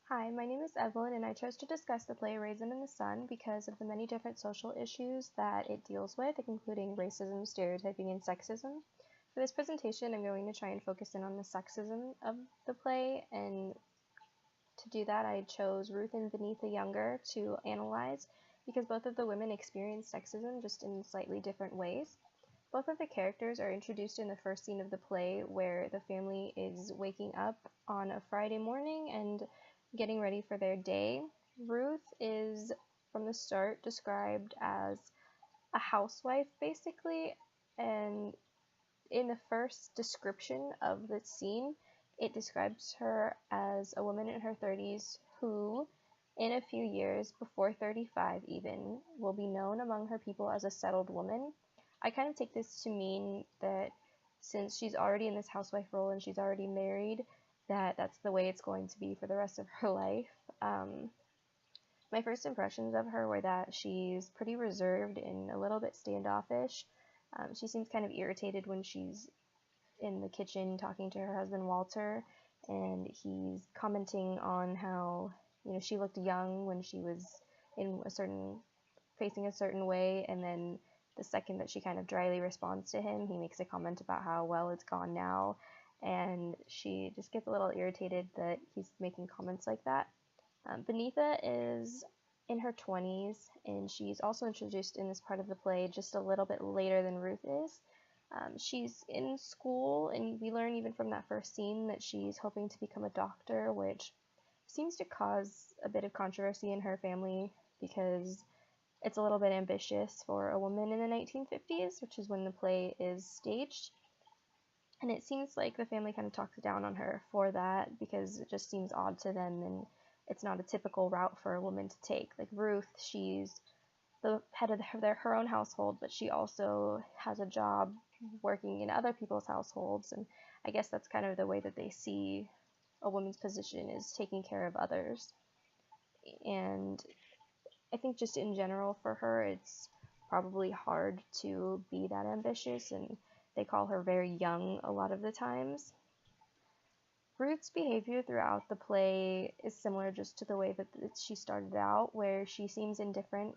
Hi, my name is Evelyn, and I chose to discuss the play Raisin in the Sun because of the many different social issues that it deals with, including racism, stereotyping, and sexism. For this presentation, I'm going to try and focus in on the sexism of the play, and to do that, I chose Ruth and Beneatha Younger to analyze because both of the women experience sexism just in slightly different ways. Both of the characters are introduced in the first scene of the play where the family is waking up on a Friday morning and getting ready for their day. Ruth is, from the start, described as a housewife, basically, and in the first description of the scene, it describes her as a woman in her 30s who, in a few years, before 35 even, will be known among her people as a settled woman. I kind of take this to mean that since she's already in this housewife role and she's already married, that's the way it's going to be for the rest of her life. My first impressions of her were that she's pretty reserved and a little bit standoffish. She seems kind of irritated when she's in the kitchen talking to her husband Walter, and he's commenting on how she looked young when she was in a certain facing a certain way, and then the second that she kind of dryly responds to him, he makes a comment about how well it's gone now, and she just gets a little irritated that he's making comments like that. Beneatha is in her 20s, and she's also introduced in this part of the play just a little bit later than Ruth is. She's in school, and we learn even from that first scene that she's hoping to become a doctor, which seems to cause a bit of controversy in her family because it's a little bit ambitious for a woman in the 1950s, which is when the play is staged. And it seems like the family kind of talks down on her for that because it just seems odd to them, and it's not a typical route for a woman to take. Like Ruth, she's the head of her own household, but she also has a job working in other people's households, and I guess that's kind of the way that they see a woman's position, is taking care of others. And I think just in general for her, it's probably hard to be that ambitious, and they call her very young a lot of the times. Ruth's behavior throughout the play is similar just to the way that she started out, where she seems indifferent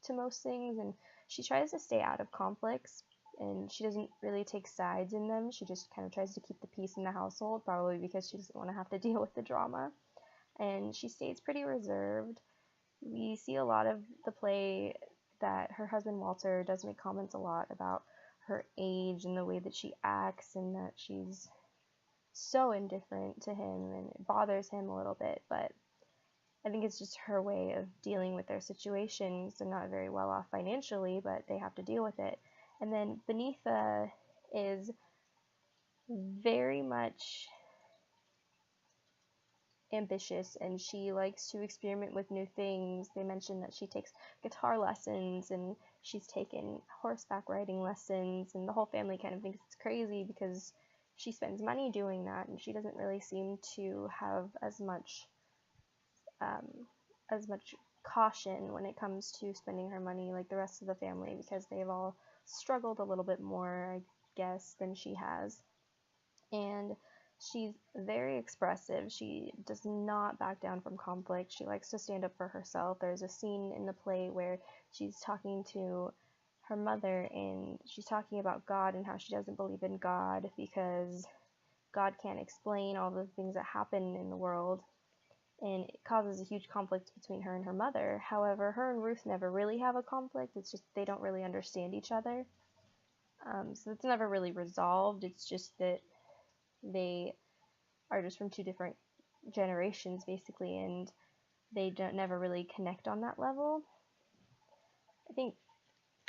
to most things, and she tries to stay out of conflicts, and she doesn't really take sides in them. She just kind of tries to keep the peace in the household, probably because she doesn't want to have to deal with the drama. And she stays pretty reserved. We see a lot of the play that her husband Walter does make comments a lot about her age and the way that she acts, and that she's so indifferent to him, and it bothers him a little bit, but I think it's just her way of dealing with their situations. They're not very well off financially, but they have to deal with it. And then Beneatha is very much ambitious, and she likes to experiment with new things. They mention that she takes guitar lessons, and she's taken horseback riding lessons, and the whole family kind of thinks it's crazy because she spends money doing that, and she doesn't really seem to have um, as much caution when it comes to spending her money like the rest of the family, because they've all struggled a little bit more, I guess, than she has. And she's very expressive. She does not back down from conflict. She likes to stand up for herself. There's a scene in the play where she's talking to her mother, and she's talking about God and how she doesn't believe in God because God can't explain all the things that happen in the world, and it causes a huge conflict between her and her mother. However, her and Ruth never really have a conflict. It's just they don't really understand each other. So it's never really resolved. It's just that they are just from two different generations, basically, and they don't never really connect on that level. I think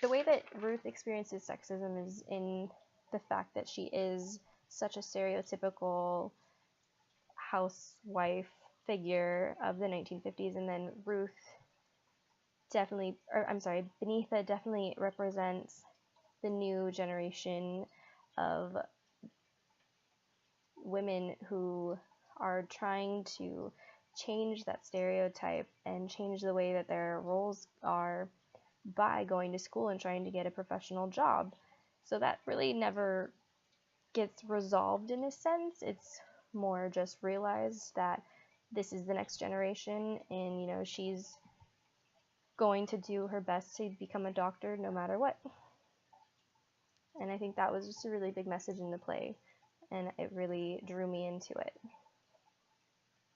the way that Ruth experiences sexism is in the fact that she is such a stereotypical housewife figure of the 1950s, and then Beneatha definitely represents the new generation of women who are trying to change that stereotype and change the way that their roles are by going to school and trying to get a professional job. So that really never gets resolved in a sense. It's more just realized that this is the next generation, and, you know, she's going to do her best to become a doctor no matter what. And I think that was just a really big message in the play, and it really drew me into it.